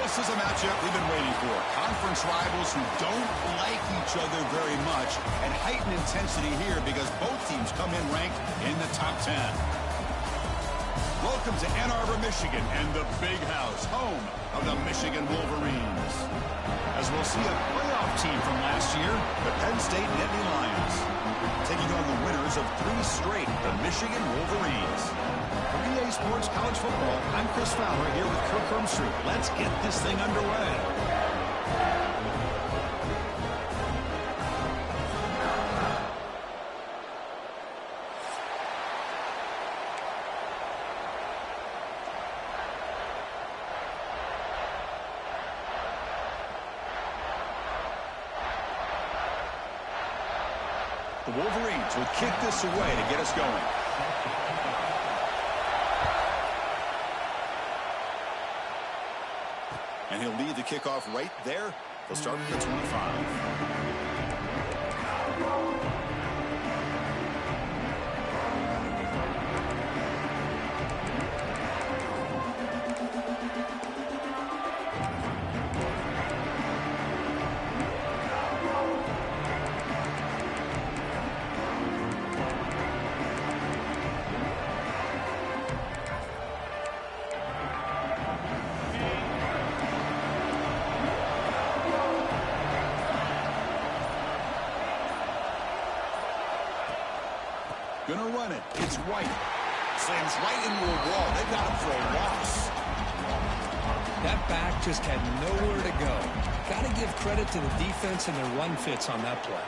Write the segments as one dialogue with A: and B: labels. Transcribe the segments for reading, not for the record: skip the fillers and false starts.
A: This is a matchup we've been waiting for. Conference rivals who don't like each other very much, and heightened intensity here because both teams come in ranked in the top 10. Welcome to Ann Arbor, Michigan, and the Big House, home of the Michigan Wolverines. As we'll see a playoff team from last year, the Penn State Nittany Lions, taking on the winners of 3 straight, the Michigan Wolverines. For EA Sports College Football, I'm Chris Fowler here with Kirk Hermstreet. Let's get this thing underway. The Wolverines will kick this away to get us going. And he'll lead the kickoff right there. He'll start at the 25. Gonna run it. It's White. Slams right into a wall. They got him for a loss.
B: That back just had nowhere to go. Got to give credit to the defense and their run fits on that play.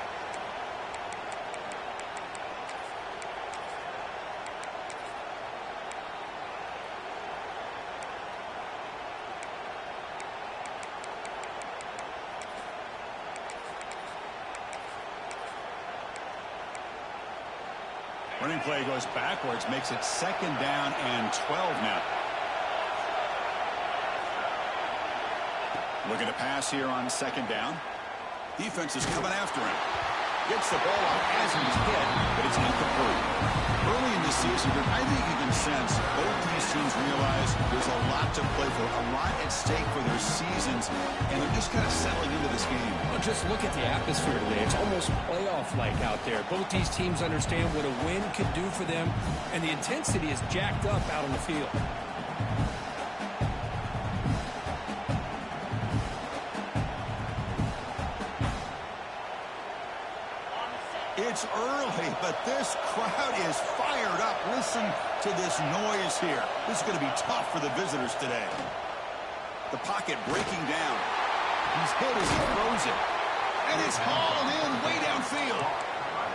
A: Running play goes backwards, makes it 2nd down and 12 now. Looking to pass here on 2nd down. Defense is coming after him. Gets the ball out as he's hit, but it's incomplete. Early in the season, I think you can sense both these teams realize there's a lot to play for, a lot at stake for their seasons, and they're just kind of settling into this game.
B: Well, just look at the atmosphere today. It's almost playoff-like out there. Both these teams understand what a win could do for them, and the intensity is jacked up out on the field.
A: It's early, but this crowd is fired up. Listen to this noise here. This is going to be tough for the visitors today. The pocket breaking down. He's hit as he throws it. And it's hauled in way downfield.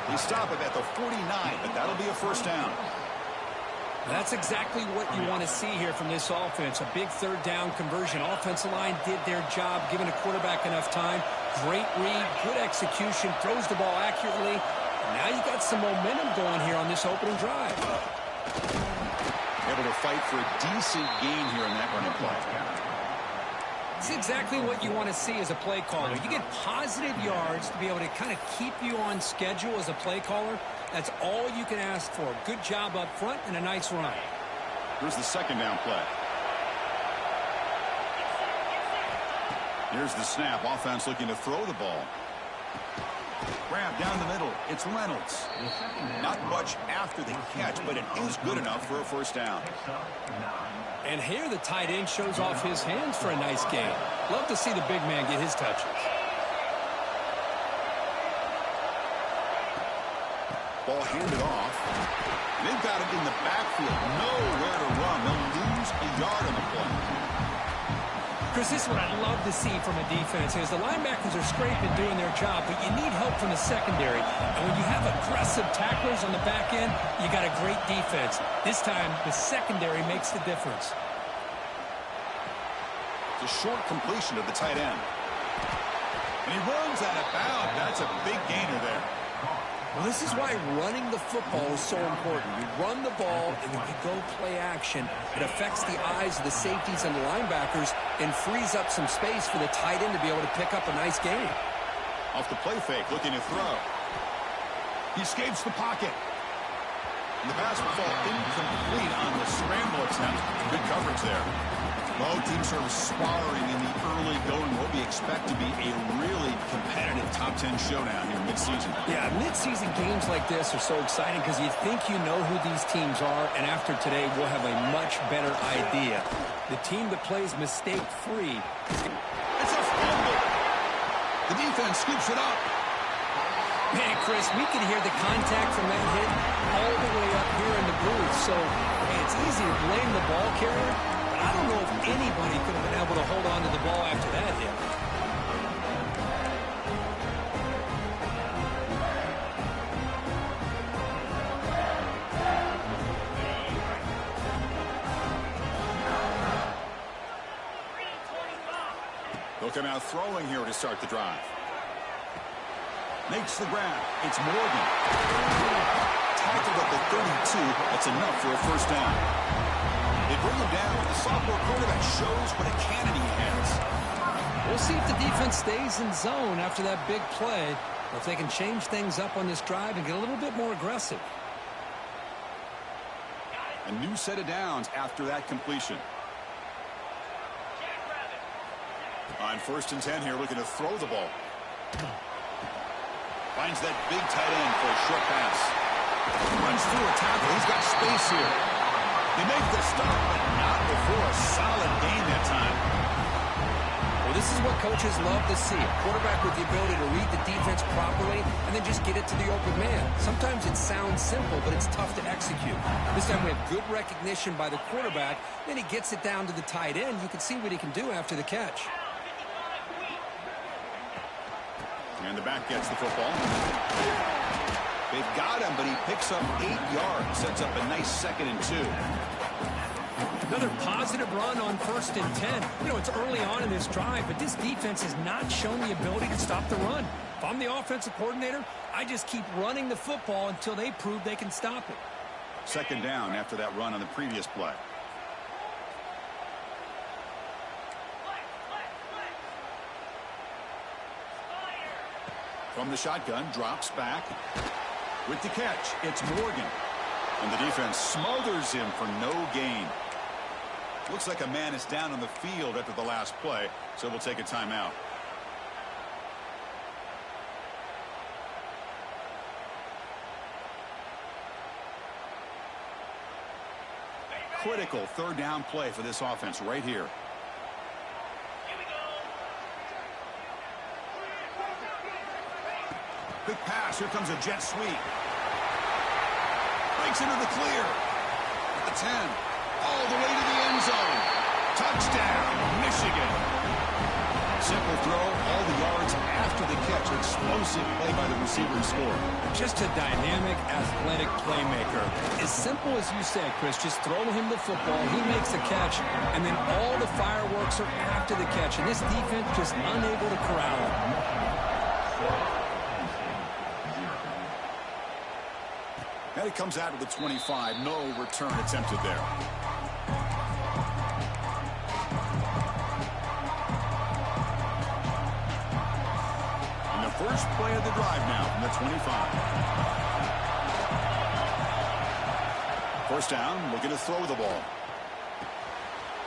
A: They stop him at the 49, but that'll be a 1st down.
B: That's exactly what you want to see here from this offense. A big 3rd down conversion. Offensive line did their job, giving a quarterback enough time. Great read, good execution, throws the ball accurately. Now you got some momentum going here on this opening drive.
A: Able to fight for a decent gain here in that running play.
B: It's exactly what you want to see as a play caller. You get positive yards to be able to kind of keep you on schedule as a play caller. That's all you can ask for. Good job up front and a nice run.
A: Here's the 2nd down play. Here's the snap. Offense looking to throw the ball. Grab down the middle. It's Reynolds. Not much after the catch, but it is good enough for a 1st down.
B: And here the tight end shows off his hands for a nice gain. Love to see the big man get his touches.
A: Ball handed off. And they've got him in the backfield. Nowhere to run. They'll lose a yard on the play.
B: Chris, this is what I'd love to see from a defense is the linebackers are scraping, doing their job, but you need help from the secondary. And when you have aggressive tacklers on the back end, you got a great defense. This time, the secondary makes the difference.
A: It's a short completion of the tight end. And he runs out of bounds. That's a big gainer there.
B: Well, this is why running the football is so important. You run the ball, and when you go play action, it affects the eyes of the safeties and the linebackers and frees up some space for the tight end to be able to pick up a nice gain.
A: Off the play fake, looking to throw. He escapes the pocket. And the pass will fall incomplete on the scramble attempt. Good coverage there. Both teams sort of sparring in the early going, what we expect to be a really competitive top 10 showdown here mid-season.
B: Yeah, mid-season games like this are so exciting because you think you know who these teams are, and after today, we'll have a much better idea. The team that plays mistake-free.
A: It's a fumble. The defense scoops it up.
B: Man, Chris, we can hear the contact from that hit all the way up here in the booth. So, hey, it's easy to blame the ball carrier, but I don't know if anybody could have been able to hold on to the ball after that hit.
A: They'll come out throwing here to start the drive. Makes the grab. It's Morgan. Tackled at the 32. That's enough for a first down. They bring him down. The sophomore quarterback shows what a cannon he has.
B: We'll see if the defense stays in zone after that big play, or if they can change things up on this drive and get a little bit more aggressive.
A: A new set of downs after that completion. On 1st and 10 here, looking to throw the ball. Finds that big tight end for a short pass. Runs through a tackle. He's got space here. They make the stop, but not before a solid gain that time.
B: Well, this is what coaches love to see. A quarterback with the ability to read the defense properly and then just get it to the open man. Sometimes it sounds simple, but it's tough to execute. This time we have good recognition by the quarterback. Then he gets it down to the tight end. You can see what he can do after the catch.
A: And the back gets the football. They've got him, but he picks up 8 yards. Sets up a nice 2nd and 2.
B: Another positive run on 1st and 10. You know, it's early on in this drive, but this defense has not shown the ability to stop the run. If I'm the offensive coordinator, I just keep running the football until they prove they can stop it.
A: 2nd down after that run on the previous play. From the shotgun, drops back. With the catch, it's Morgan. And the defense smothers him for no gain. Looks like a man is down on the field after the last play, so we'll take a timeout. Critical 3rd down play for this offense right here. Big pass. Here comes a jet sweep. Breaks into the clear. At the 10. All the way to the end zone. Touchdown, Michigan. Simple throw. All the yards after the catch. Explosive play by the receiver and score.
B: Just a dynamic, athletic playmaker. As simple as you said, Chris, just throw him the football. He makes the catch, and then all the fireworks are after the catch. And this defense just unable to corral him.
A: And it comes out of the 25. No return attempted there. And the first play of the drive now from the 25. First down, looking to throw the ball.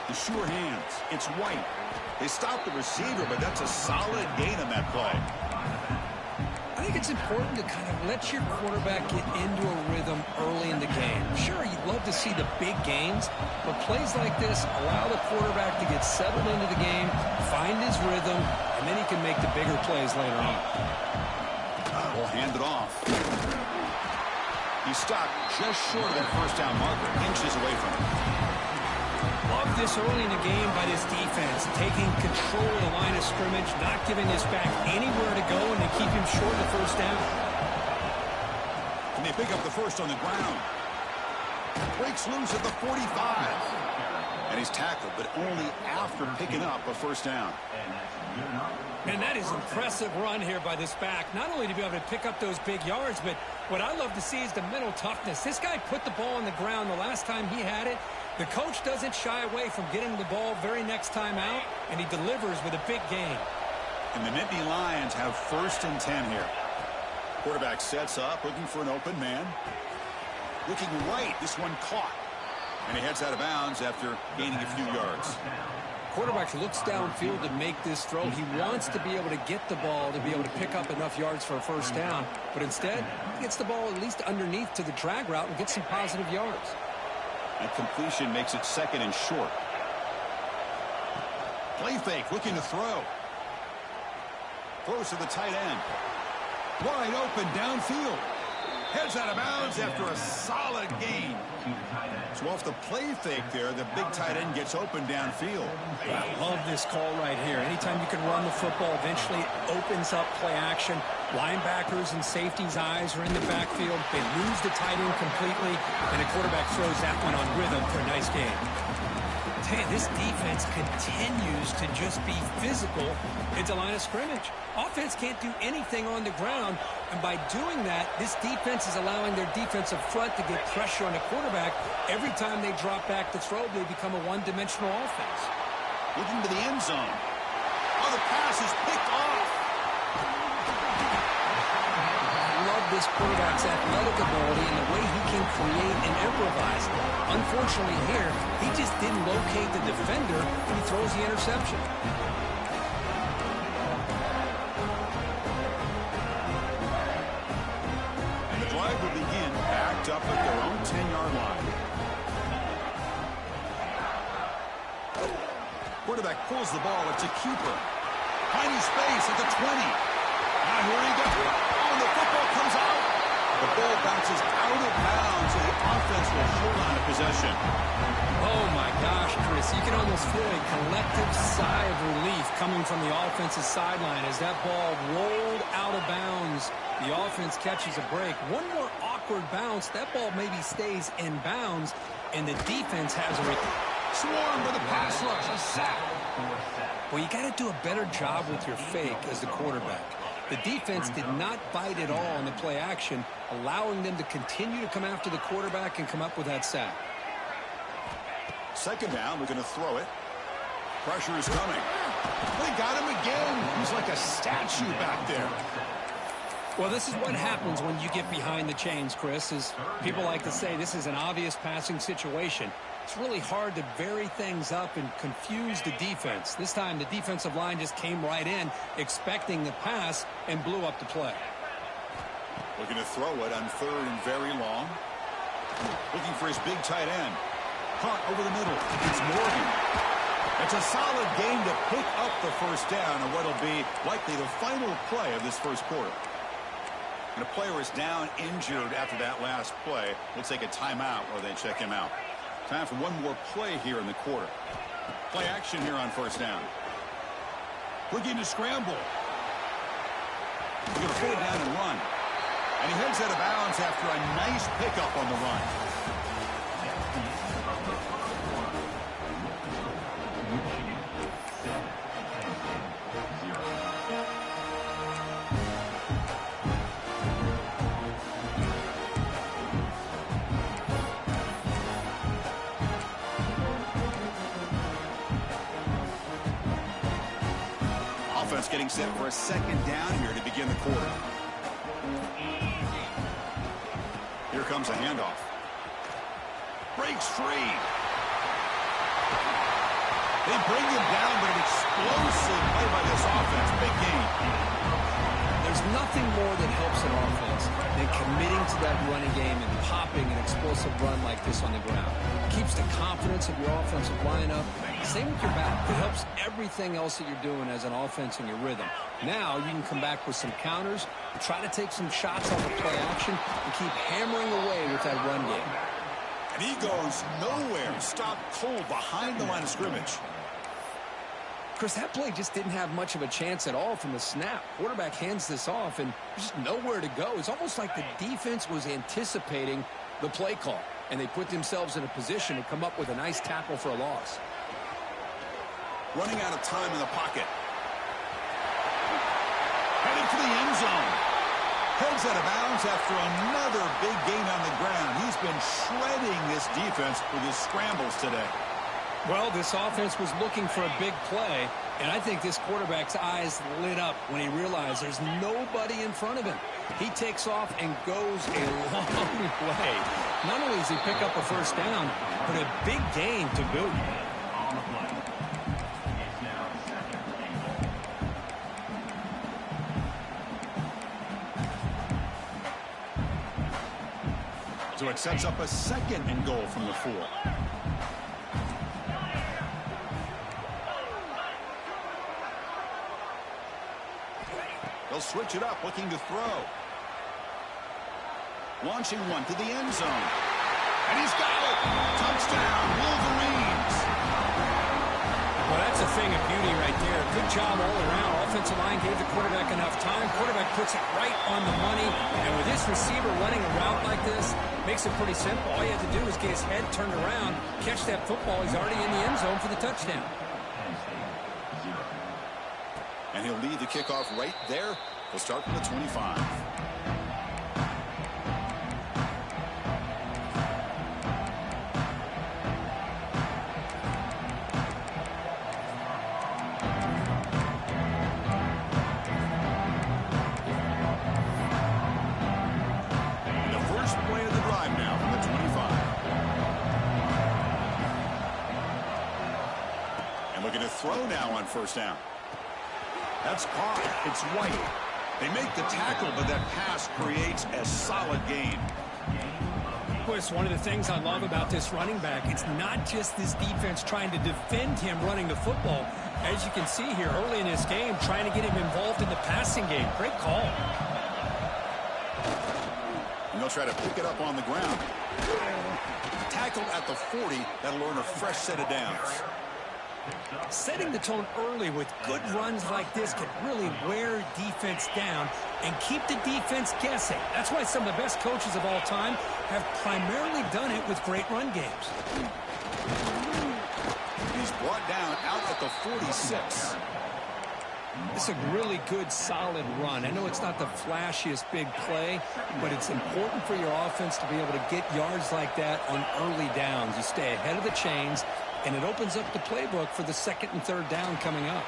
A: The sure hands. It's White. They stop the receiver, but that's a solid gain on that play.
B: I think it's important to kind of let your quarterback get into a rhythm early in the game. Sure, you'd love to see the big gains, but plays like this allow the quarterback to get settled into the game, find his rhythm, and then he can make the bigger plays later on.
A: We'll hand it off. He stopped just short of that first down marker, inches away from him.
B: Love this early in the game by this defense, taking control of the line of scrimmage, not giving this back anywhere to go, and they keep him short of the first down.
A: And they pick up the first on the ground. Breaks loose at the 45. And he's tackled, but only after picking up a first down.
B: And that is an impressive run here by this back. Not only to be able to pick up those big yards, but what I love to see is the mental toughness. This guy put the ball on the ground the last time he had it. The coach doesn't shy away from getting the ball very next time out, and he delivers with a big gain.
A: And the Nittany Lions have 1st and 10 here. Quarterback sets up, looking for an open man. Looking right, this one caught. And he heads out of bounds after gaining a few yards.
B: Quarterback looks downfield to make this throw. He wants to be able to get the ball to be able to pick up enough yards for a first down. But instead, he gets the ball at least underneath to the drag route and gets some positive yards.
A: That completion makes it 2nd and short. Play fake, looking to throw. Throws to the tight end. Wide open downfield. Heads out of bounds after a solid gain. So off the play fake there, the big tight end gets open downfield.
B: I love this call right here. Anytime you can run the football, eventually it opens up play action. Linebackers and safeties' eyes are in the backfield. They lose the tight end completely, and the quarterback throws that one on rhythm for a nice gain. Hey, this defense continues to just be physical into line of scrimmage. Offense can't do anything on the ground, and by doing that, this defense is allowing their defensive front to get pressure on the quarterback. Every time they drop back to throw, they become a one-dimensional offense.
A: Looking to the end zone. Oh, the pass is picked off.
B: This quarterback's athletic ability and the way he can create and improvise. Unfortunately here, he just didn't locate the defender and he throws the interception.
A: And the drive will begin backed up at their own 10-yard line. Quarterback pulls the ball. It's a keeper. Tiny space at the 20. Now here he goes. The football comes out. The ball bounces out of bounds, and the offense will hold on to possession.
B: Oh, my gosh, Chris. You can almost feel a collective sigh of relief coming from the offensive sideline as that ball rolled out of bounds. The offense catches a break. One more awkward bounce. That ball maybe stays in bounds, and the defense has a
A: swarmed by the pass rush. A sack.
B: Well, you got to do a better job with your fake as the quarterback. The defense did not bite at all on the play action, allowing them to continue to come after the quarterback and come up with that sack.
A: 2nd down, we're going to throw it. Pressure is coming. They got him again. He's like a statue back there.
B: Well, this is what happens when you get behind the chains, Chris, is people like to say this is an obvious passing situation. It's really hard to vary things up and confuse the defense. This time, the defensive line just came right in, expecting the pass, and blew up the play.
A: Looking to throw it on 3rd and very long. Looking for his big tight end. Caught over the middle. It's Morgan. It's a solid game to pick up the first down on what will be likely the final play of this first quarter. And a player is down injured after that last play. We'll take a timeout while they check him out. Time for one more play here in the quarter. Play action here on 1st down. Looking to scramble. He's going to pull it down and run. And he heads out of bounds after a nice pickup on the run. Getting set for a 2nd down here to begin the quarter. Here comes a handoff. Breaks free. They bring him down, but an explosive play by this offense. Big game.
B: There's nothing more that helps an offense than committing to that running game and popping an explosive run like this on the ground. It keeps the confidence of your offensive lineup. Same with your back. It helps everything else that you're doing as an offense in your rhythm. Now you can come back with some counters and try to take some shots off the play action and keep hammering away with that run game.
A: And he goes nowhere. Stopped cold behind the line of scrimmage.
B: Chris, that play just didn't have much of a chance at all from the snap. Quarterback hands this off, and there's just nowhere to go. It's almost like the defense was anticipating the play call, and they put themselves in a position to come up with a nice tackle for a loss.
A: Running out of time in the pocket. Headed for the end zone. Heads out of bounds after another big gain on the ground. He's been shredding this defense with his scrambles today.
B: Well, this offense was looking for a big play, and I think this quarterback's eyes lit up when he realized there's nobody in front of him. He takes off and goes a long way. Not only does he pick up a first down, but a big gain to boot.
A: So it sets up a 2nd and goal from the 4. They'll switch it up, looking to throw. Launching one to the end zone. And he's got it! Touchdown, Wolverines!
B: Well, that's a thing of beauty right there. Good job all around. Offensive line gave the quarterback enough time. Quarterback puts it right on the money. And with this receiver running a route like this, makes it pretty simple. All you have to do is get his head turned around, catch that football. He's already in the end zone for the touchdown.
A: And he'll lead the kickoff right there. He'll start from the 25. Throw now on first down. That's caught. It's White. They make the tackle, but that pass creates a solid gain.
B: Well, it's one of the things I love about this running back. It's not just this defense trying to defend him running the football. As you can see here early in this game, trying to get him involved in the passing game. Great call.
A: And they'll try to pick it up on the ground. Tackled at the 40. That'll earn a fresh set of downs.
B: Setting the tone early with good runs like this can really wear defense down and keep the defense guessing. That's why some of the best coaches of all time have primarily done it with great run games.
A: He's brought down out at the 46.
B: This is a really good, solid run. I know it's not the flashiest big play, but it's important for your offense to be able to get yards like that on early downs. You stay ahead of the chains, and it opens up the playbook for the 2nd and 3rd down coming up.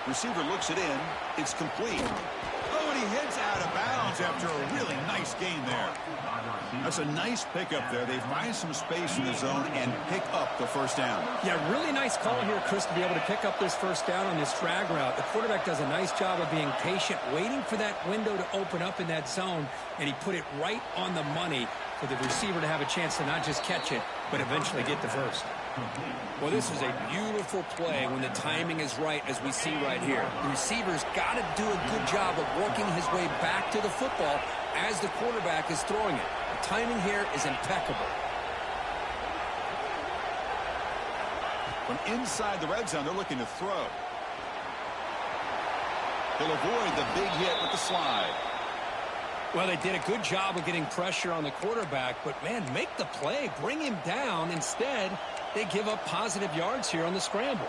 A: Receiver looks it in. It's complete. Oh, and he heads out of bounds after a really nice gain there. That's a nice pickup there. They find some space in the zone and pick up the first down.
B: Yeah, really nice call here, Chris, to be able to pick up this first down on this drag route. The quarterback does a nice job of being patient, waiting for that window to open up in that zone, and he put it right on the money for the receiver to have a chance to not just catch it, but eventually get the first. Well, this is a beautiful play when the timing is right, as we see right here. The receiver's got to do a good job of working his way back to the football as the quarterback is throwing it. The timing here is impeccable.
A: From inside the red zone, they're looking to throw. He'll avoid the big hit with the slide.
B: Well, they did a good job of getting pressure on the quarterback, but, man, make the play. Bring him down. Instead, they give up positive yards here on the scramble.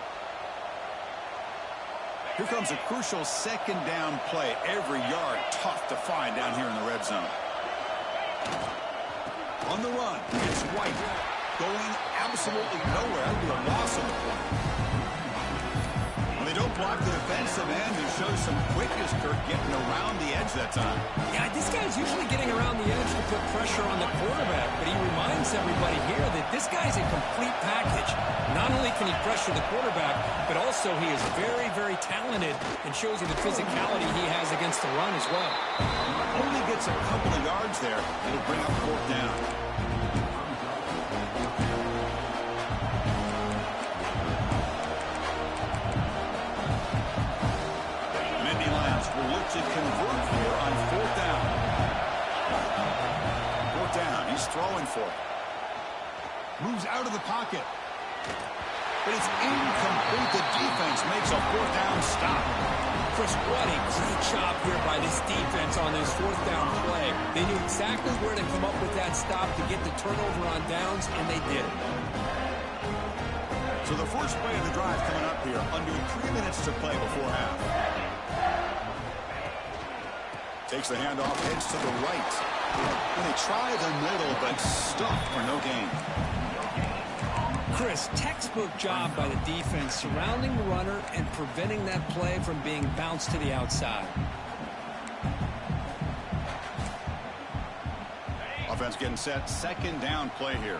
A: Here comes a crucial 2nd down play. Every yard tough to find down here in the red zone. On the run, it's White. Going absolutely nowhere. That'd be a loss of the play. When they don't block the defensive end, it shows some quickness, Kirk, getting around the edge that time.
B: Yeah, this guy's usually getting around the edge to put pressure on the quarterback, but he reminds everybody here that this guy's a complete package. Not only can he pressure the quarterback, but also he is very, very talented and shows you the physicality he has against the run as well.
A: Only gets a couple of yards there. It'll bring up 4th down. Will look to convert here on 4th down. 4th down. He's throwing for it. Moves out of the pocket. But it's incomplete. The defense makes a 4th down stop.
B: Chris, what a great job here by this defense on this 4th down play. They knew exactly where to come up with that stop to get the turnover on downs, and they did it.
A: So the first play of the drive coming up here. Under 3 minutes to play before half. Takes the handoff, heads to the right. And they try the middle, but stuffed for no gain.
B: Chris, textbook job by the defense surrounding the runner and preventing that play from being bounced to the outside.
A: A Offense getting set. Second down play here.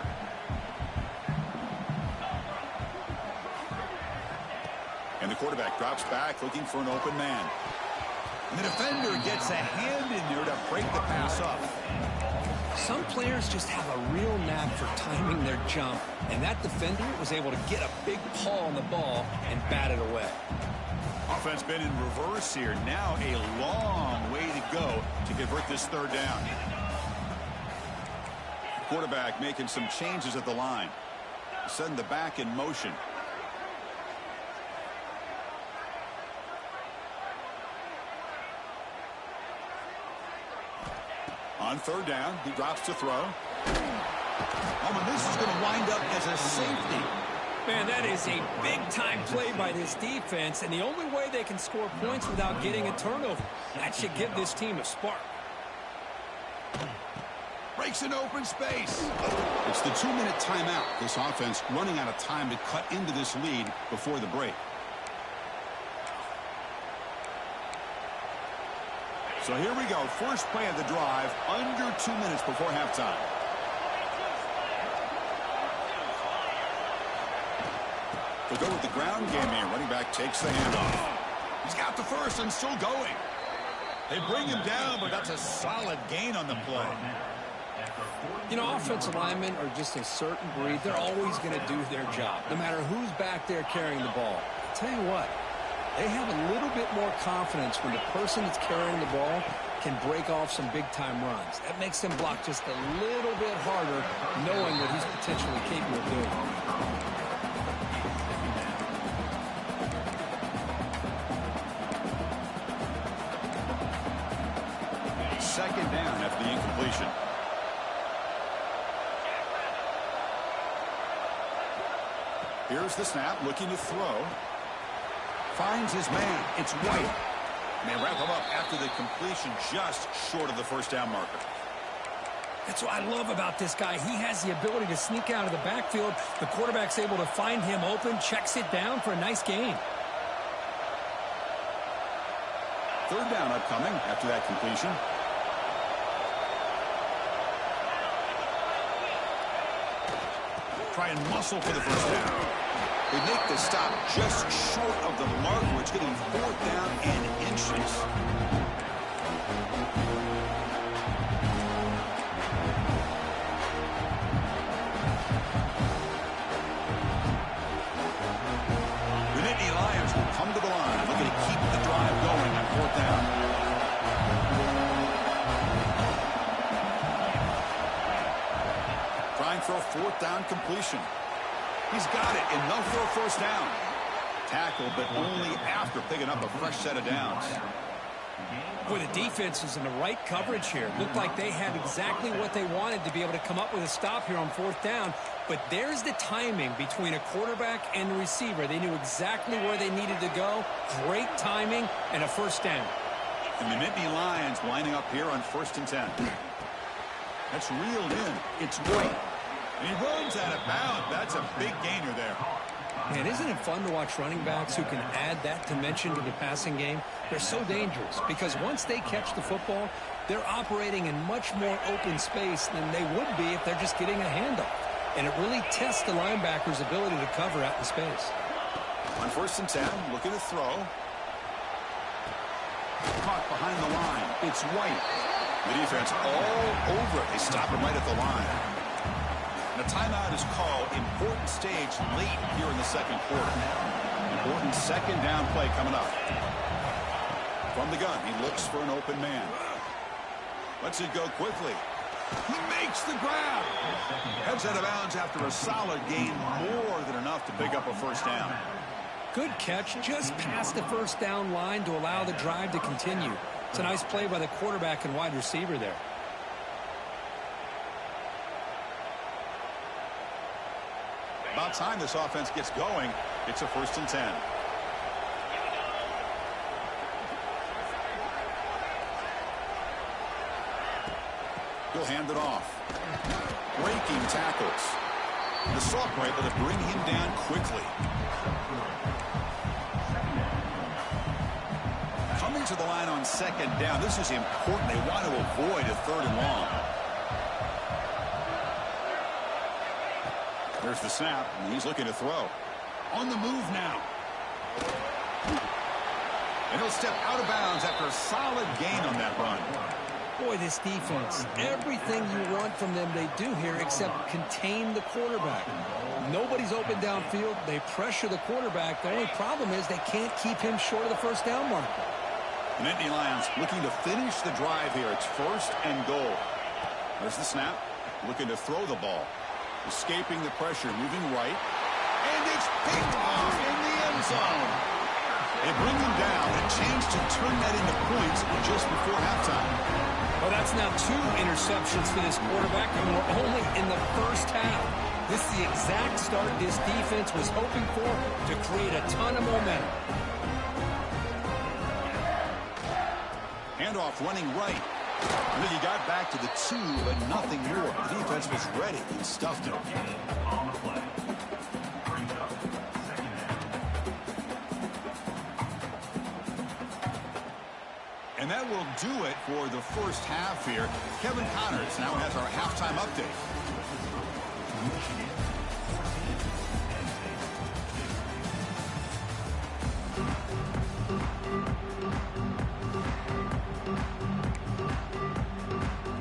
A: And the quarterback drops back looking for an open man. And the defender gets a hand in there to break the pass up.
B: Some players just have a real knack for timing their jump, and that defender was able to get a big paw on the ball and bat it away.
A: Offense been in reverse here. Now a long way to go to convert this third down. Quarterback making some changes at the line. Setting the back in motion. On third down, he drops to throw. Oh, and this is going to wind up as a safety.
B: Man, that is a big-time play by this defense, and the only way they can score points without getting a turnover. That should give this team a spark.
A: Breaks an open space. It's the 2-minute timeout. This offense running out of time to cut into this lead before the break. So here we go. First play of the drive, under 2 minutes before halftime. We'll go with the ground game here. Running back takes the handoff. He's got the first and still going. They bring him down, but that's a solid gain on the play.
B: You know, offensive linemen are just a certain breed. They're always going to do their job, no matter who's back there carrying the ball. I'll tell you what, they have a little bit more confidence when the person that's carrying the ball can break off some big-time runs. That makes them block just a little bit harder, knowing what he's potentially capable of doing.
A: Second down after the incompletion. Here's the snap, looking to throw. Finds his man. It's White. And they wrap him up after the completion, just short of the first down marker.
B: That's what I love about this guy. He has the ability to sneak out of the backfield. The quarterback's able to find him open, checks it down for a nice gain.
A: Third down upcoming after that completion. Try and muscle for the first down. They make the stop just short of the marker. It's getting fourth down and inches. The Nittany Lions will come to the line, looking to keep the drive going on fourth down. Trying for a fourth down completion. He's got it. Enough for a first down. Tackle, but only after picking up a fresh set of downs.
B: Boy, the defense is in the right coverage here. Looked like they had exactly what they wanted to be able to come up with a stop here on fourth down. But there's the timing between a quarterback and the receiver. They knew exactly where they needed to go. Great timing and a first down.
A: And the Nittany Lions lining up here on 1st and 10. That's reeled in. It's White. And he runs out of bounds. That's a big gainer there.
B: Man, isn't it fun to watch running backs who can add that dimension to the passing game? They're so dangerous because once they catch the football, they're operating in much more open space than they would be if they're just getting a handoff. And it really tests the linebacker's ability to cover out in space.
A: On 1st and 10, looking to throw. Caught behind the line. It's White. The defense all over it. They stop him right at the line. The timeout is called. Important stage late here in the second quarter. Important second down play coming up. From the gun, he looks for an open man. Lets it go quickly. He makes the grab. Heads out of bounds after a solid gain, more than enough to pick up a first down.
B: Good catch, just past the first down line to allow the drive to continue. It's a nice play by the quarterback and wide receiver there.
A: About time this offense gets going. It's a 1st and 10. He'll hand it off. Breaking tackles. The Soft were able to bring him down quickly. Coming to the line on 2nd down. This is important. They want to avoid a 3rd and long. Here's the snap, and he's looking to throw. On the move now. And he'll step out of bounds after a solid gain on that run.
B: Boy, this defense, everything you want from them they do here except contain the quarterback. Nobody's open downfield. They pressure the quarterback. The only problem is they can't keep him short of the first down marker.
A: The Nittany Lions looking to finish the drive here. It's 1st and goal. There's the snap. Looking to throw the ball. Escaping the pressure, moving right. And it's picked off in the end zone. They bring him down. A chance to turn that into points just before halftime.
B: Well, that's now 2 interceptions for this quarterback, and we're only in the first half. This is the exact start this defense was hoping for to create a ton of momentum.
A: Handoff running right. And then he got back to the 2, but nothing more. The defense was ready and stuffed him. And that will do it for the first half here. Kevin Connors now has our halftime update.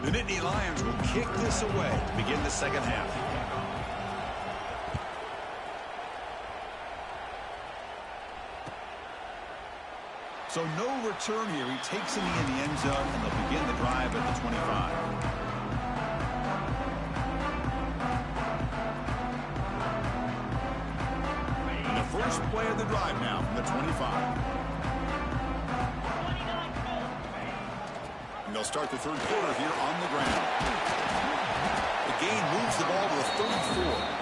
A: The Nittany Lions will kick this away to begin the second half. So no return here. He takes him in the end zone, and they'll begin the drive at the 25. And the first play of the drive now from the 25. And they'll start the third quarter here on the ground. The gain moves the ball to a 34.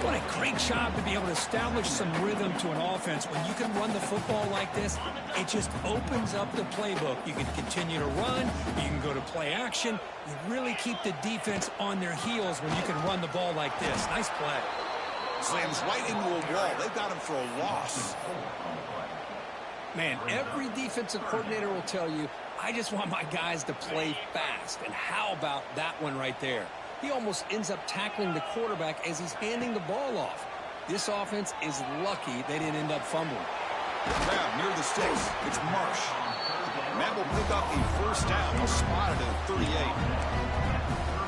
B: What a great job to be able to establish some rhythm to an offense. When you can run the football like this, it just opens up the playbook. You can continue to run. You can go to play action. You really keep the defense on their heels when you can run the ball like this. Nice play.
A: Slams right into a wall. They've got him for a loss.
B: Man, every defensive coordinator will tell you, I just want my guys to play fast. And how about that one right there? He almost ends up tackling the quarterback as he's handing the ball off. This offense is lucky they didn't end up fumbling.
A: Grab near the sticks. It's Marsh. And that will pick up the first down. He'll spot it at 38.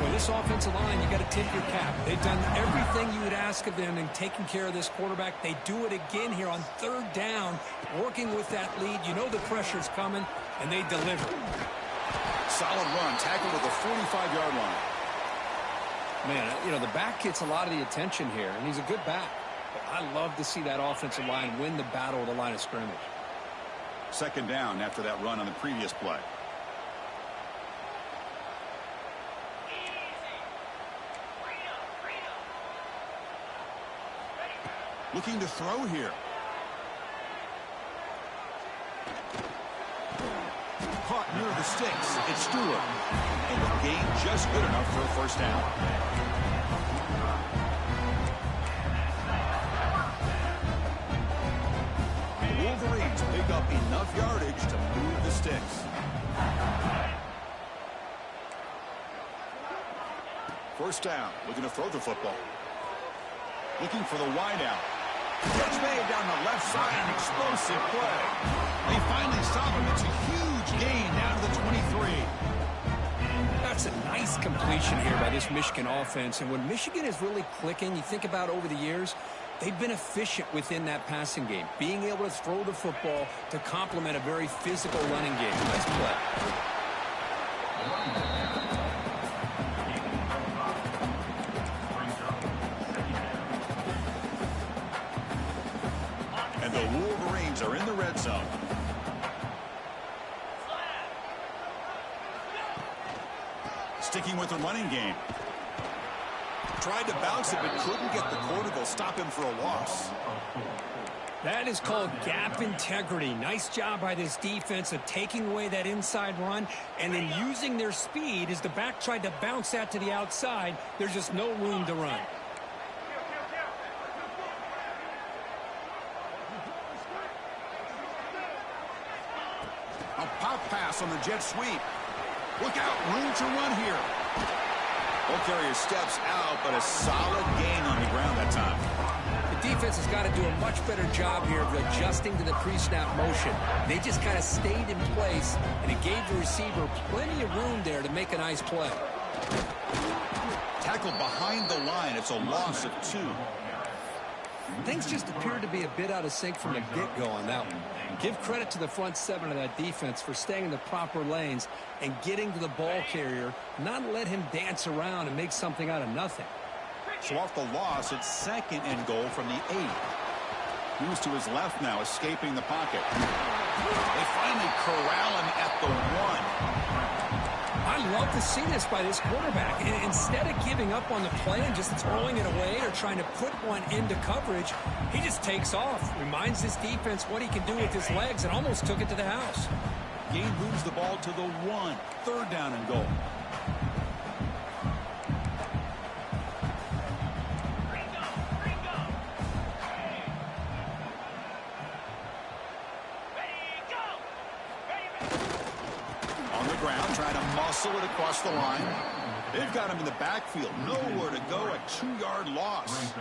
B: Well, this offensive line, you got to tip your cap. They've done everything you would ask of them in taking care of this quarterback. They do it again here on 3rd down, working with that lead. You know the pressure's coming, and they deliver.
A: Solid run, tackled at the 45-yard line.
B: Man, you know, the back gets a lot of the attention here, and he's a good back. But I love to see that offensive line win the battle of the line of scrimmage.
A: 2nd down after that run on the previous play. Looking to throw here. Caught near the sticks. It's Stewart. And the gain just good enough for a first down. The Wolverines pick up enough yardage to move the sticks. First down. Looking to throw the football. Looking for the wideout. Catch made down the left side. An explosive play. They finally stop him. It's a huge gain down to the 23.
B: That's a nice completion here by this Michigan offense. And when Michigan is really clicking, you think about over the years, they've been efficient within that passing game. Being able to throw the football to complement a very physical running game. Nice play. And the Wolverines are in the red zone. Sticking with the running game. Tried to bounce it, but couldn't get the corner to stop him for a loss. That is called gap integrity. Nice job by this defense of taking away that inside run and then using their speed as the back tried to bounce that to the outside. There's just no room to run. A pop pass on the jet sweep. Look out, room to run here.
A: Ball carrier steps out, but a solid gain on the ground that time.
B: The defense has got to do a much better job here of adjusting to the pre-snap motion. They just kind of stayed in place, and it gave the receiver plenty of room there to make a nice play.
A: Tackled behind the line. It's a loss of 2.
B: Things just appeared to be a bit out of sync from the get-go on that one. Give credit to the front 7 of that defense for staying in the proper lanes and getting to the ball carrier, not let him dance around and make something out of nothing.
A: So off the loss, it's 2nd and goal from the 8. Moves to his left now, escaping the pocket. They finally corral him at the 1.
B: I love to see this by this quarterback. Instead of giving up on the play and just throwing it away or trying to put one into coverage, he just takes off, reminds his defense what he can do with his legs, and almost took it to the house.
A: Gain moves the ball to the 1. 3rd down and goal. Trying to muscle it across the line. They've got him in the backfield. Nowhere to go. A 2-yard loss.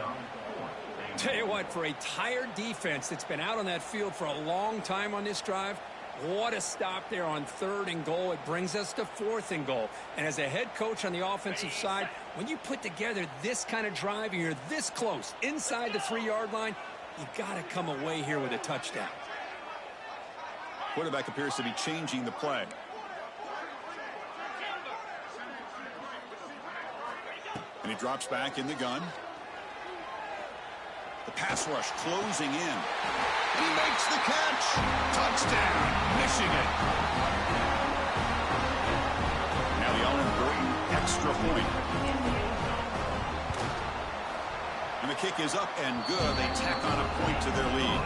B: Tell you what, for a tired defense that's been out on that field for a long time on this drive, what a stop there on 3rd and goal. It brings us to 4th and goal. And as a head coach on the offensive side, when you put together this kind of drive and you're this close inside the 3-yard line, you got to come away here with a touchdown.
A: Quarterback appears to be changing the play. And he drops back in the gun. The pass rush closing in. He makes the catch. Touchdown, Michigan. Now the all-important extra point. And the kick is up and good. They tack on a point to their lead.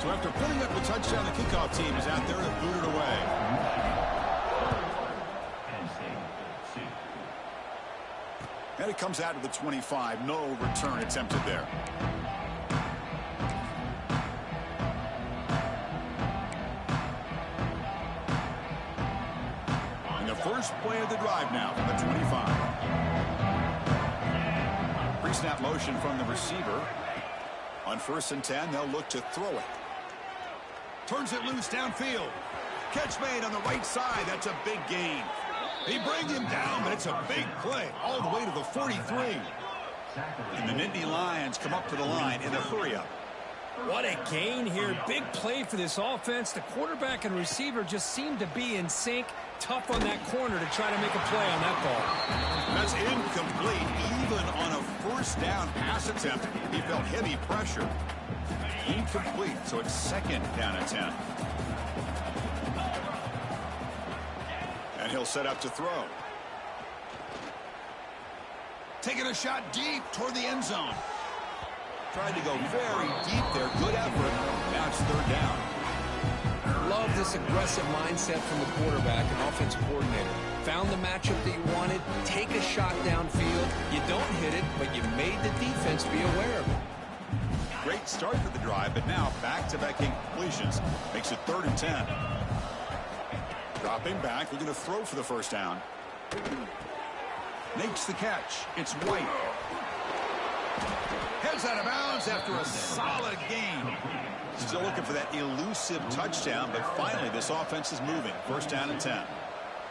A: So after putting up the touchdown, the kickoff team is out there to boot it away. And it comes out to the 25. No return attempted there. And the first play of the drive now from the 25. Pre-snap motion from the receiver. On 1st and 10, they'll look to throw it. Turns it loose downfield. Catch made on the right side. That's a big gain. They bring him down, but it's a big play all the way to the 43. And the Nittany Lions come up to the line in a hurry-up.
B: What a gain here. Big play for this offense. The quarterback and receiver just seem to be in sync. Tough on that corner to try to make a play on that ball.
A: That's incomplete. Even on a 1st down pass attempt, he felt heavy pressure. Incomplete, so it's 2nd down and 10. And he'll set up to throw. Taking a shot deep toward the end zone. Tried to go very deep there. Good effort. Now it's 3rd down.
B: Love this aggressive mindset from the quarterback and offensive coordinator. Found the matchup that you wanted. Take a shot downfield. You don't hit it, but you made the defense be aware of it.
A: Great start to the drive, but now back-to-back completions. Makes it 3rd and 10. Dropping back, looking to throw for the 1st down. Makes the catch. It's White. Heads out of bounds after a solid gain. Still looking for that elusive touchdown, but finally this offense is moving. 1st down and 10.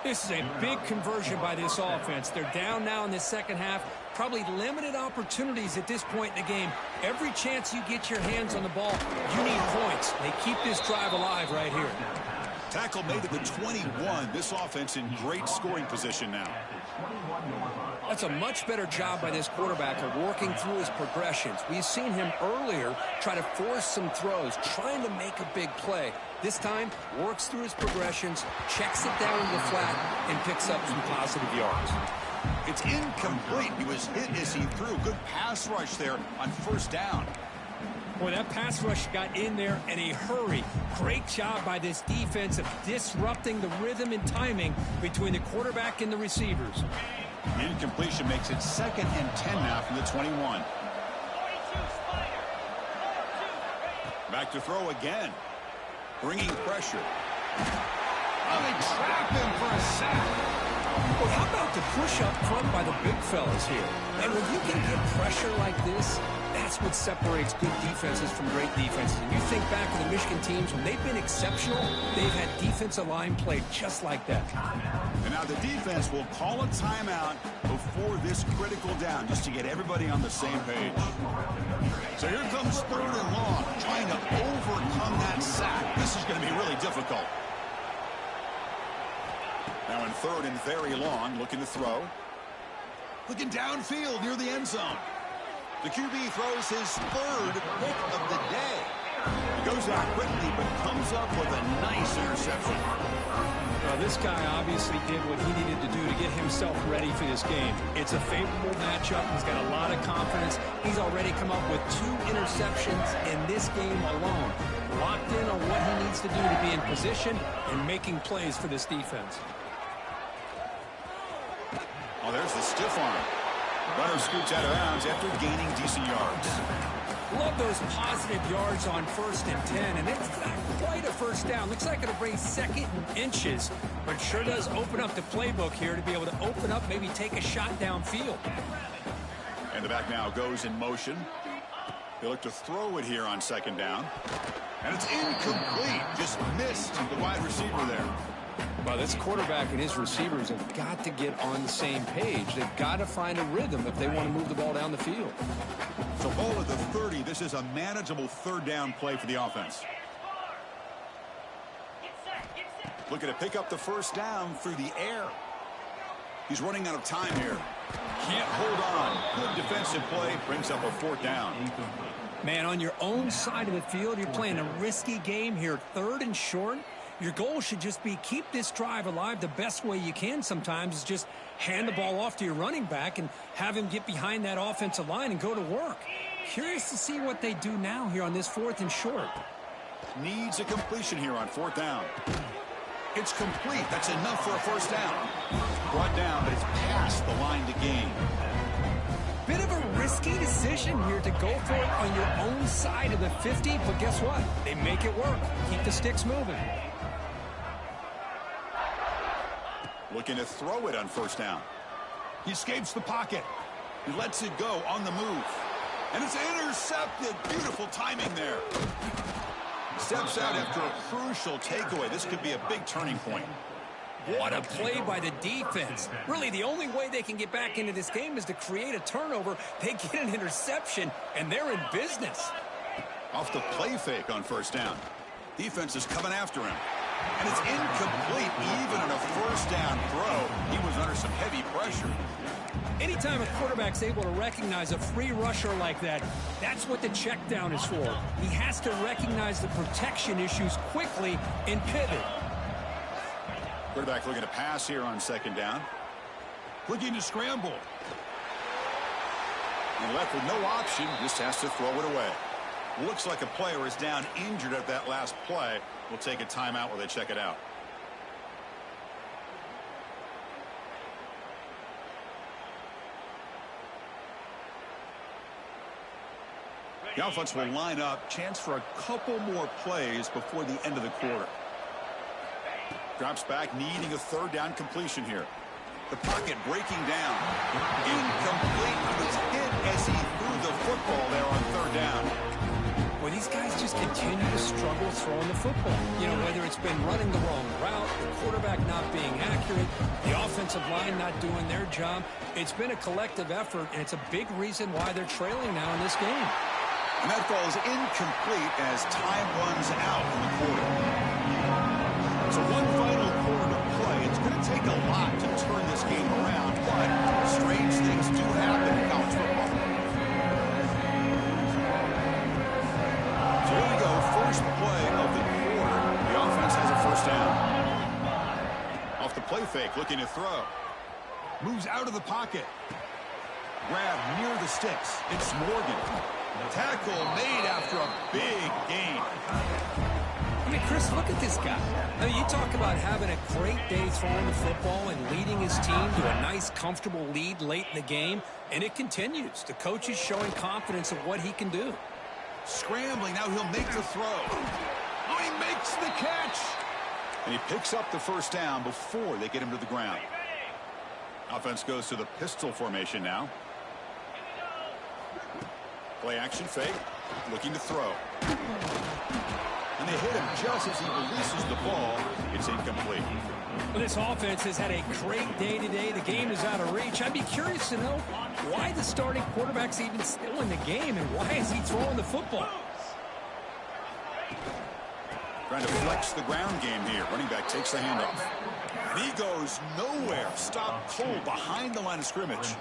B: This is a big conversion by this offense. They're down now in the 2nd half. Probably limited opportunities at this point in the game. Every chance you get your hands on the ball, you need points. They keep this drive alive right here.
A: Tackle made at the 21. This offense in great scoring position now.
B: That's a much better job by this quarterback of working through his progressions. We've seen him earlier try to force some throws, trying to make a big play. This time, works through his progressions, checks it down in the flat, and picks up some positive yards.
A: It's incomplete. He was hit as he threw. Good pass rush there on 1st down.
B: Boy, that pass rush got in there in a hurry. Great job by this defense of disrupting the rhythm and timing between the quarterback and the receivers.
A: The incompletion makes it 2nd and 10 now from the 21. Back to throw again. Bringing pressure. Oh, they trap him for a sack.
B: Well, how about the push up front by the big fellas here? And when you can get pressure like this, that's what separates good defenses from great defenses. And you think back to the Michigan teams, when they've been exceptional, they've had defensive line play just like that.
A: And now the defense will call a timeout before this critical down, just to get everybody on the same page. So here comes 3rd and long, trying to overcome that sack. This is going to be really difficult. Now in 3rd and very long, looking to throw. Looking downfield near the end zone. The QB throws his 3rd pick of the day. He goes out quickly, but comes up with a nice interception.
B: Well, this guy obviously did what he needed to do to get himself ready for this game. It's a favorable matchup. He's got a lot of confidence. He's already come up with 2 interceptions in this game alone. Locked in on what he needs to do to be in position and making plays for this defense.
A: Oh, there's the stiff arm. Runner scoots out of bounds after gaining decent yards.
B: Love those positive yards on 1st and 10, and it's not quite a first down. Looks like it'll bring 2nd and inches, but sure does open up the playbook here to be able to open up, maybe take a shot downfield.
A: And the back now goes in motion. They look to throw it here on 2nd down. And it's incomplete. Just missed the wide receiver there.
B: Well, this quarterback and his receivers have got to get on the same page. They've got to find a rhythm if they want to move the ball down the field.
A: So ball at the 30. This is a manageable 3rd down play for the offense. Looking to pick up the 1st down through the air. He's running out of time here. Can't hold on. Good defensive play. Brings up a 4th down.
B: Man, on your own side of the field, you're playing a risky game here. 3rd and short. Your goal should just be keep this drive alive the best way you can sometimes is just hand the ball off to your running back and have him get behind that offensive line and go to work. Curious to see what they do now here on this 4th and short.
A: Needs a completion here on 4th down. It's complete. That's enough for a 1st down. Brought down, but it's past the line to gain.
B: Bit of a risky decision here to go for it on your own side of the 50, but guess what? They make it work. Keep the sticks moving.
A: Looking to throw it on 1st down. He escapes the pocket. He lets it go on the move. And it's intercepted. Beautiful timing there. Steps out after a crucial takeaway. This could be a big turning point.
B: What a play by the defense. Really, the only way they can get back into this game is to create a turnover. They get an interception, and they're in business.
A: Off the play fake on 1st down. Defense is coming after him. And it's incomplete. Even on a 1st down throw, he was under some heavy pressure.
B: Anytime a quarterback's able to recognize a free rusher like that, that's what the check down is for. He has to recognize the protection issues quickly and pivot.
A: Quarterback looking to pass here on 2nd down. Looking to scramble. And left with no option, just has to throw it away. Looks like a player is down injured at that last play. We'll take a timeout while they check it out. The offense will line up. Chance for a couple more plays before the end of the quarter. Drops back, needing a 3rd down completion here. The pocket breaking down. Incomplete. He was hit as he threw the football there on 3rd down.
B: Well, these guys just continue to struggle throwing the football. You know, whether it's been running the wrong route, the quarterback not being accurate, the offensive line not doing their job. It's been a collective effort, and it's a big reason why they're trailing now in this game.
A: And that ball is incomplete as time runs out in the quarter. So one final quarter to play. It's going to take a lot to turn this game around, but strange things do happen in college football. So here we go, first play of the quarter. The offense has a 1st down. Off the play fake, looking to throw. Moves out of the pocket. Grab near the sticks. It's Morgan. Tackle made after a big gain.
B: I mean, Chris, look at this guy. I mean, you talk about having a great day throwing the football and leading his team to a nice, comfortable lead late in the game, and it continues. The coach is showing confidence of what he can do.
A: Scrambling, now he'll make the throw. Oh, he makes the catch. And he picks up the 1st down before they get him to the ground. Offense goes to the pistol formation now. Play action fake. Looking to throw. And they hit him just as he releases the ball. It's incomplete.
B: Well, this offense has had a great day today. The game is out of reach. I'd be curious to know why the starting quarterback's even still in the game and why is he throwing the football?
A: Trying to flex the ground game here. Running back takes the handoff. And he goes nowhere. Stopped cold behind the line of scrimmage.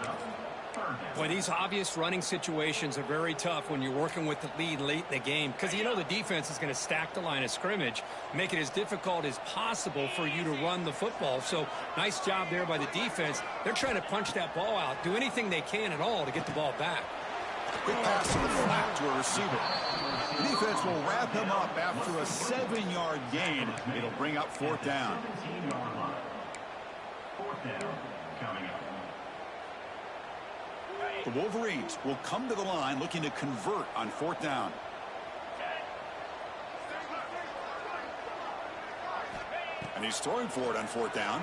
B: Boy, these obvious running situations are very tough when you're working with the lead late in the game because you know the defense is going to stack the line of scrimmage, make it as difficult as possible for you to run the football. So nice job there by the defense. They're trying to punch that ball out, do anything they can at all to get the ball back.
A: Quick pass to the flat to a receiver. The defense will wrap him up after a 7-yard gain. It'll bring up 4th down.
C: 4th down coming up.
A: The Wolverines will come to the line looking to convert on 4th down. And he's throwing for it on 4th down.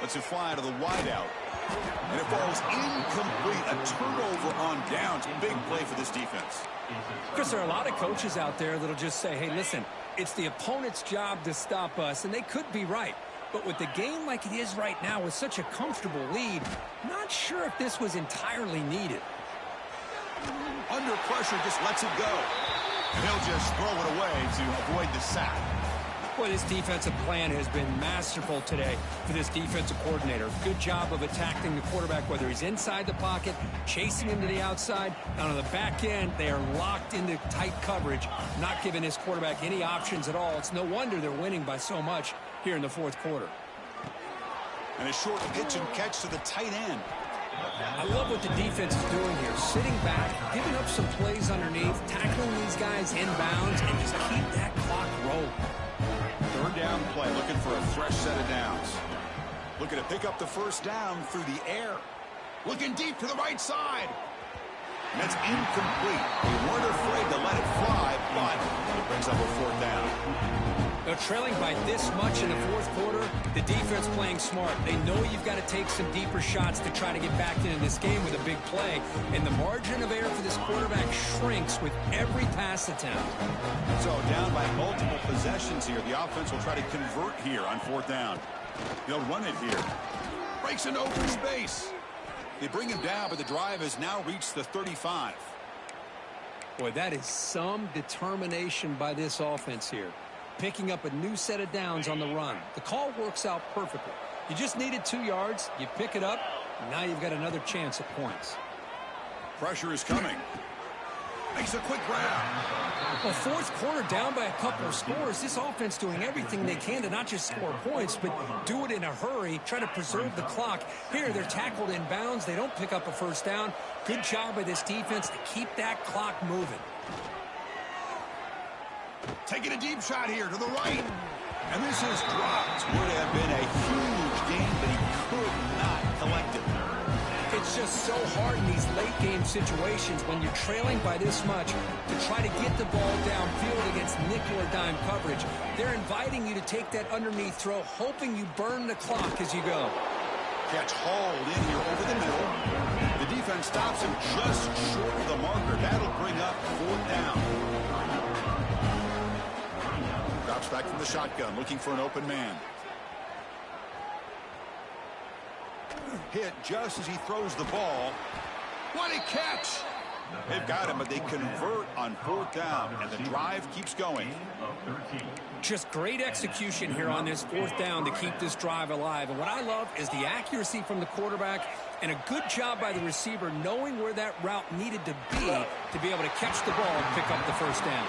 A: Lets it fly to the wideout. And it falls incomplete. A turnover on downs. Big play for this defense.
B: Chris, there are a lot of coaches out there that'll just say, hey, listen, it's the opponent's job to stop us. And they could be right. But with the game like it is right now with such a comfortable lead, not sure if this was entirely needed.
A: Under pressure, just lets it go. And he'll just throw it away to avoid the sack.
B: Boy, this defensive plan has been masterful today for this defensive coordinator. Good job of attacking the quarterback, whether he's inside the pocket, chasing him to the outside. And on the back end, they are locked into tight coverage, not giving this quarterback any options at all. It's no wonder they're winning by so much here in the 4th quarter.
A: And a short pitch and catch to the tight end.
B: I love what the defense is doing here. Sitting back, giving up some plays underneath, tackling these guys inbounds, and just keep that clock rolling.
A: 3rd down play, looking for a fresh set of downs. Looking to pick up the 1st down through the air. Looking deep to the right side. And that's incomplete. They weren't afraid to let it fly, but it brings up a 4th down.
B: They're trailing by this much in the 4th quarter. The defense playing smart. They know you've got to take some deeper shots to try to get back into this game with a big play. And the margin of error for this quarterback shrinks with every pass attempt.
A: So down by multiple possessions here. The offense will try to convert here on 4th down. They'll run it here. Breaks into open space. They bring him down, but the drive has now reached the 35.
B: Boy, that is some determination by this offense here. Picking up a new set of downs on the run. The call works out perfectly. You just needed 2 yards. You pick it up. And now you've got another chance at points.
A: Pressure is coming. Makes a quick grab.
B: Well, 4th quarter down by a couple of scores. This offense doing everything they can to not just score points, but do it in a hurry, try to preserve the clock. Here, they're tackled in bounds. They don't pick up a 1st down. Good job by this defense to keep that clock moving.
A: Taking a deep shot here to the right. And this is dropped. Would have been a huge gain, but he could not collect it.
B: It's just so hard in these late game situations when you're trailing by this much to try to get the ball downfield against nickel or dime coverage. They're inviting you to take that underneath throw, hoping you burn the clock as you go.
A: Catch hauled in here over the middle. The defense stops him just short of the marker. That'll bring up 4th down. Drops back from the shotgun, looking for an open man. Hit just as he throws the ball. What a catch! They've got him, but they convert on 4th down, and the drive keeps going.
B: Just great execution here on this 4th down to keep this drive alive. And what I love is the accuracy from the quarterback and a good job by the receiver knowing where that route needed to be able to catch the ball and pick up the 1st down.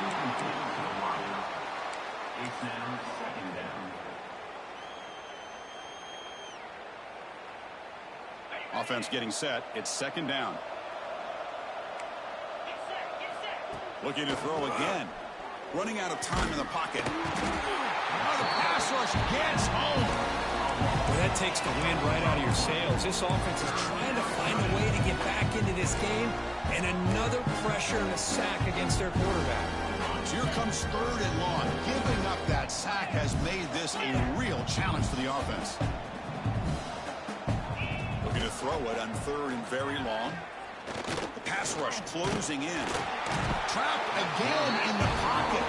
A: Offense getting set. It's 2nd down. Looking to throw again. Running out of time in the pocket. Oh, the pass rush gets home.
B: Well, that takes the wind right out of your sails. This offense is trying to find a way to get back into this game, and another pressure and a sack against their quarterback.
A: So here comes 3rd and long. Giving up that sack has made this a real challenge for the offense. throw it on 3rd and very long. The pass rush closing in. Trapped again in the pocket.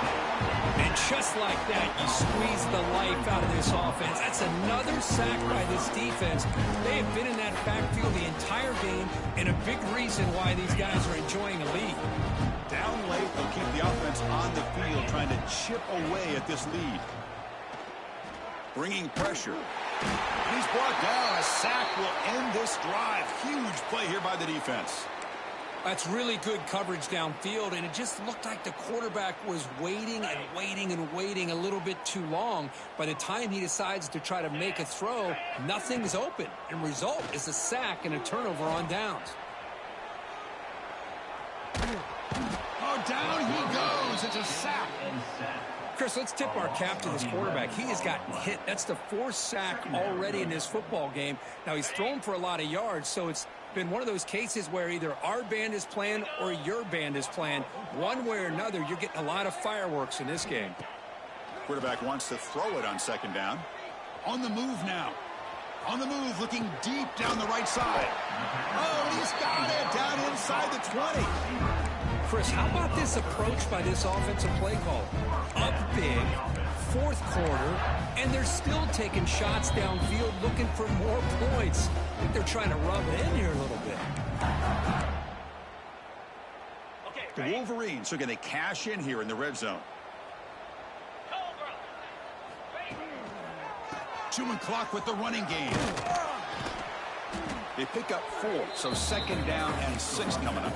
B: And just like that, you squeeze the life out of this offense. That's another sack by this defense. They have been in that backfield the entire game, and a big reason why these guys are enjoying a lead.
A: Down late, they'll keep the offense on the field, trying to chip away at this lead. Bringing pressure. And he's brought down. A sack will end this drive. Huge play here by the defense.
B: That's really good coverage downfield, and it just looked like the quarterback was waiting and waiting and waiting a little bit too long. By the time he decides to try to make a throw, nothing's open. And result is a sack and a turnover on downs.
A: Oh, down he goes. It's a sack.
B: Chris, let's tip our cap to this quarterback. He has gotten hit. That's the 4th sack already in this football game. Now, he's thrown for a lot of yards, so it's been one of those cases where either our band is playing or your band is playing. One way or another, you're getting a lot of fireworks in this game.
A: Quarterback wants to throw it on 2nd down. On the move now. On the move, looking deep down the right side. Oh, and he's got it down inside the 20.
B: Chris, how about this approach by this offensive play call? Up big, 4th quarter, and they're still taking shots downfield looking for more points. I think they're trying to rub it in here a little bit.
A: The Wolverines are going to cash in here in the red zone. Chewing clock with the running game. They pick up 4, so 2nd down and 6 coming up.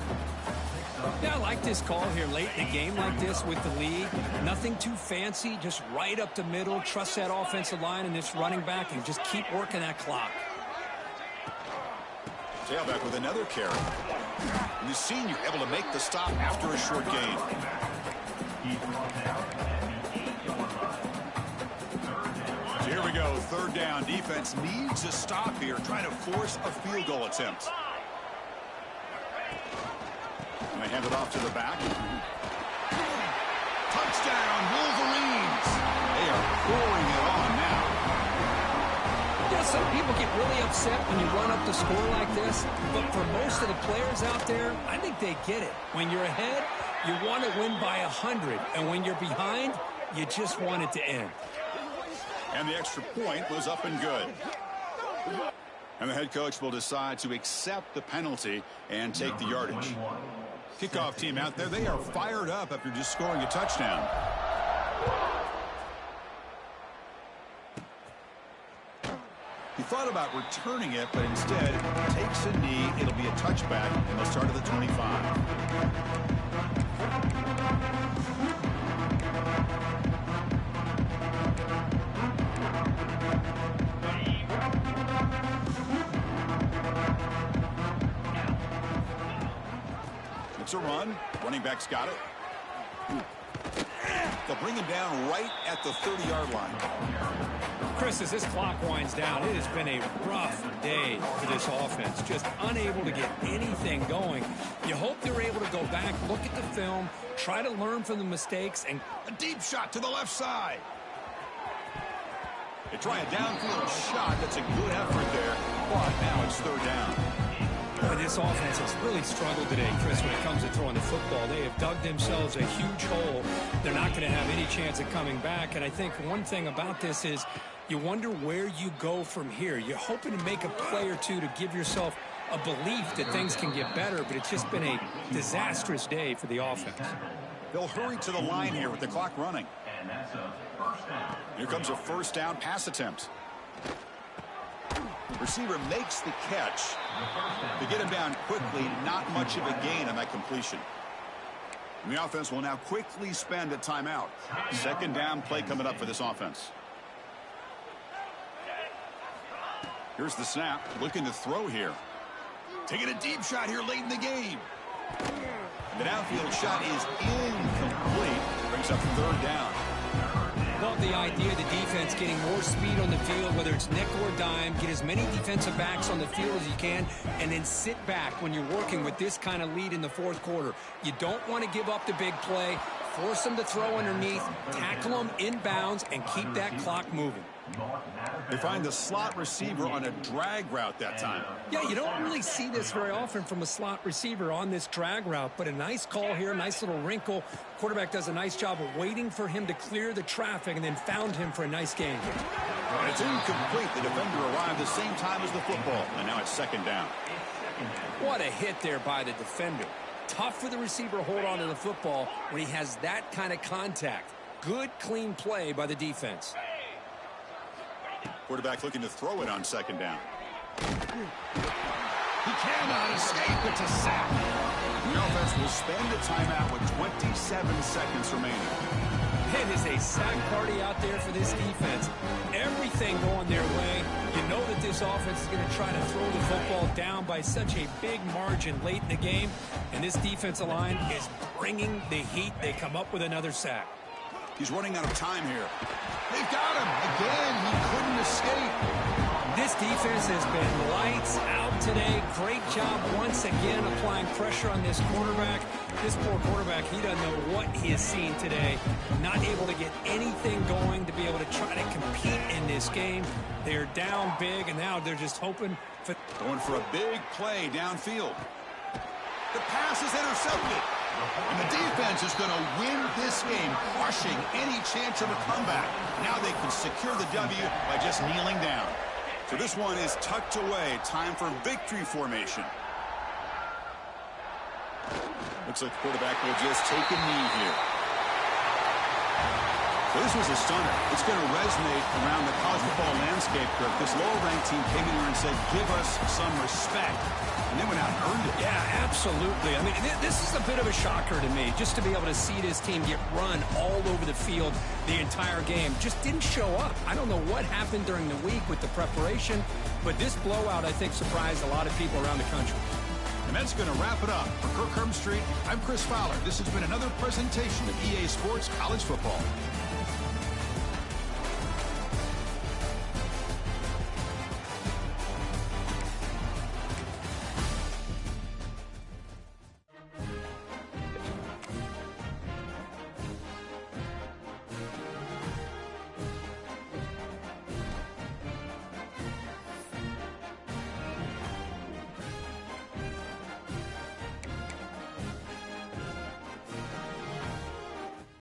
B: Yeah, I like this call here late in a game like this with the lead. Nothing too fancy, just right up the middle. Trust that offensive line and this running back and just keep working that clock.
A: Tailback with another carry. And the senior able to make the stop after a short gain. So here we go, 3rd down. Defense needs a stop here, trying to force a field goal attempt. And they hand it off to the back. Touchdown, Wolverines. They are pouring it on now.
B: Yeah, some people get really upset when you run up the score like this, but for most of the players out there, I think they get it. When you're ahead, you want to win by 100, and when you're behind, you just want it to end.
A: And the extra point was up and good. And the head coach will decide to accept the penalty and take the yardage. Kickoff team out there, they are fired up after just scoring a touchdown. He thought about returning it, but instead takes a knee. It'll be a touchback, and they'll start at the 25. It's a run. Running back's got it. They'll bring him down right at the 30-yard line.
B: Chris, as this clock winds down, it has been a rough day for this offense. Just unable to get anything going. You hope they're able to go back, look at the film, try to learn from the mistakes, and
A: a deep shot to the left side. They try a downfield shot. That's a good effort there, but now it's 3rd down.
B: Boy, this offense has really struggled today, Chris, when it comes to throwing the football. They have dug themselves a huge hole. They're not going to have any chance of coming back. And I think one thing about this is you wonder where you go from here. You're hoping to make a play or two to give yourself a belief that things can get better, but it's just been a disastrous day for the offense.
A: They'll hurry to the line here with the clock running. Here comes a 1st down pass attempt. Receiver makes the catch. To get him down quickly, not much of a gain on that completion. And the offense will now quickly spend a timeout. 2nd down play coming up for this offense. Here's the snap. Looking to throw here. Taking a deep shot here late in the game. The downfield shot is incomplete. Brings up 3rd down.
B: Love the idea of the defense getting more speed on the field, whether it's nickel or dime, get as many defensive backs on the field as you can, and then sit back when you're working with this kind of lead in the 4th quarter. You don't want to give up the big play. Force him to throw underneath, tackle him inbounds, and keep that clock moving.
A: They find the slot receiver on a drag route that time.
B: Yeah, you don't really see this very often from a slot receiver on this drag route, but a nice call here, nice little wrinkle. Quarterback does a nice job of waiting for him to clear the traffic and then found him for a nice gain.
A: And it's incomplete. The defender arrived the same time as the football, and now it's second down.
B: What a hit there by the defender. Tough for the receiver to hold on to the football when he has that kind of contact. Good, clean play by the defense.
A: Quarterback looking to throw it on second down.
D: He cannot escape. It's a sack.
A: The offense will spend a timeout with 27 seconds remaining.
B: It is a sack party out there for this defense. Everything going their way. You know that this offense is going to try to throw the football down by such a big margin late in the game. And this defensive line is bringing the heat. They come up with another sack.
A: He's running out of time here. They've got him. Again, he couldn't escape.
B: This defense has been lights out today. Great job once again applying pressure on this quarterback. This poor quarterback, he doesn't know what he has seen today. Not able to get anything going to be able to try to compete in this game. They're down big, and now they're just hoping for...
A: Going for a big play downfield. The pass is intercepted. And the defense is going to win this game, crushing any chance of a comeback. Now they can secure the W by just kneeling down. So this one is tucked away. Time for victory formation. Looks like the quarterback will just take a knee here. So this was a stunner. It's going to resonate around the college football landscape, Kirk. This lower-ranked team came in here and said, give us some respect. And they went out and earned it.
B: Yeah, absolutely. I mean, this is a bit of a shocker to me, just to be able to see this team get run all over the field the entire game. Just didn't show up. I don't know what happened during the week with the preparation, but this blowout, I think, surprised a lot of people around the country.
A: And that's going to wrap it up. For Kirk Hermstreet, I'm Chris Fowler. This has been another presentation of EA Sports College Football.